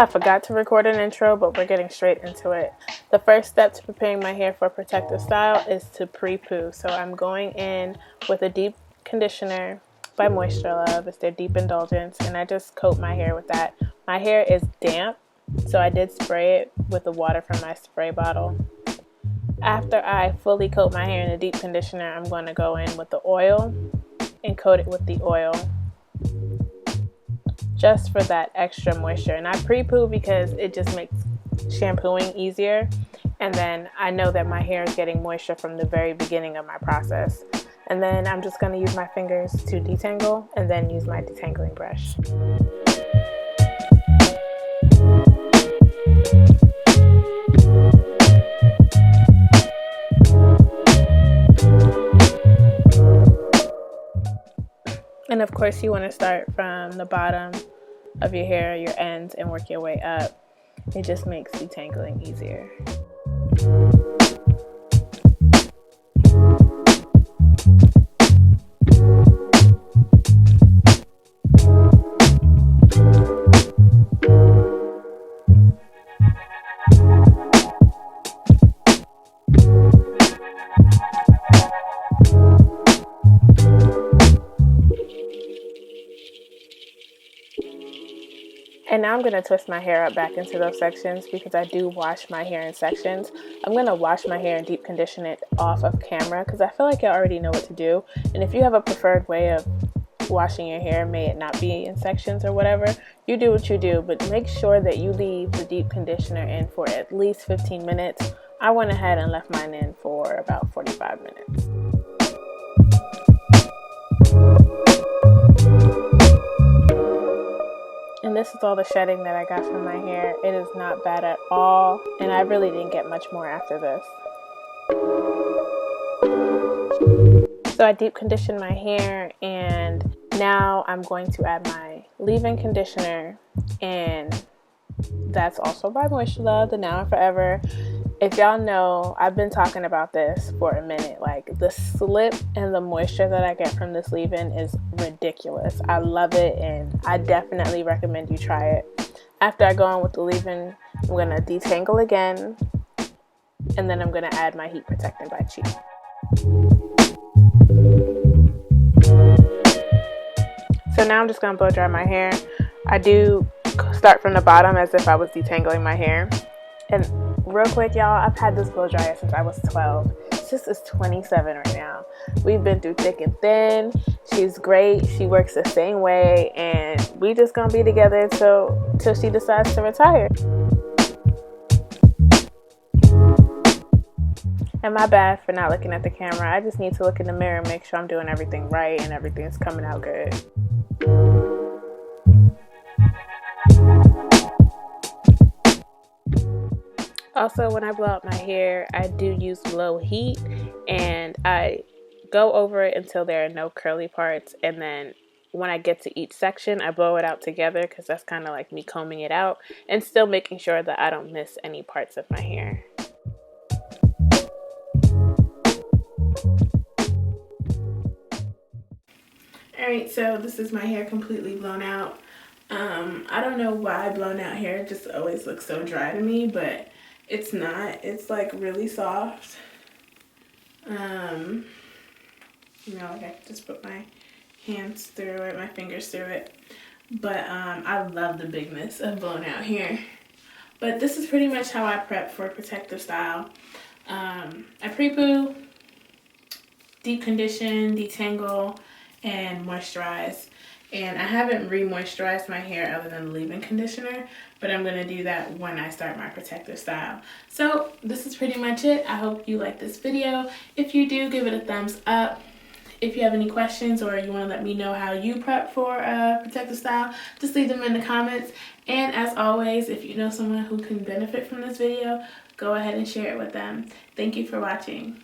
I forgot to record an intro, but we're getting straight into it. The first step to preparing my hair for protective style is to pre-poo. So I'm going in with a deep conditioner by Moisturize. It's their deep indulgence, and I just coat my hair with that. My hair is damp, so I did spray it with the water from my spray bottle. After I fully coat my hair in a deep conditioner, I'm going to go in with the oil and coat it with the oil, just for that extra moisture. And I pre-poo because it just makes shampooing easier, and then I know that my hair is getting moisture from the very beginning of my process. And then I'm just going to use my fingers to detangle and then use my detangling brush. And of course you want to start from the bottom of your hair, your ends, and work your way up. It just makes detangling easier. And now I'm going to twist my hair up back into those sections because I do wash my hair in sections. I'm going to wash my hair and deep condition it off of camera because I feel like I already know what to do. And if you have a preferred way of washing your hair, may it not be in sections or whatever, you do what you do, but make sure that you leave the deep conditioner in for at least 15 minutes. I went ahead and left mine in for about 45 minutes. And this is all the shedding that I got from my hair. It is not bad at all, and I really didn't get much more after this. So I deep conditioned my hair, and now I'm going to add my leave-in conditioner, and that's also by Moisturize, the Now and Forever. If y'all know, I've been talking about this for a minute. Like, the slip and the moisture that I get from this leave-in is ridiculous. I love it, and I definitely recommend you try it. After I go on with the leave-in, I'm going to detangle again, and then I'm going to add my heat protectant by Cheat. So now I'm just going to blow dry my hair. I do start from the bottom as if I was detangling my hair. And real quick, y'all, I've had this blow dryer since I was 12. Sis is 27 right now. We've been through thick and thin. She's great. She works the same way, and we just gonna be together till she decides to retire. And my bad for not looking at the camera. I just need to look in the mirror and make sure I'm doing everything right and everything's coming out good. Also, when I blow out my hair, I do use low heat, and I go over it until there are no curly parts, and then when I get to each section, I blow it out together because that's kind of like me combing it out and still making sure that I don't miss any parts of my hair. Alright, so this is my hair completely blown out. I don't know why blown out hair just always looks so dry to me, but it's not. It's like really soft. You know, like I just put my hands through it, my fingers through it. But I love the bigness of blown out hair. But this is pretty much how I prep for protective style. I pre-poo, deep condition, detangle, and moisturize. And I haven't re-moisturized my hair other than the leave-in conditioner, but I'm going to do that when I start my protective style. So this is pretty much it. I hope you like this video. If you do, give it a thumbs up. If you have any questions or you want to let me know how you prep for protective style, just leave them in the comments. And as always, if you know someone who can benefit from this video, go ahead and share it with them. Thank you for watching.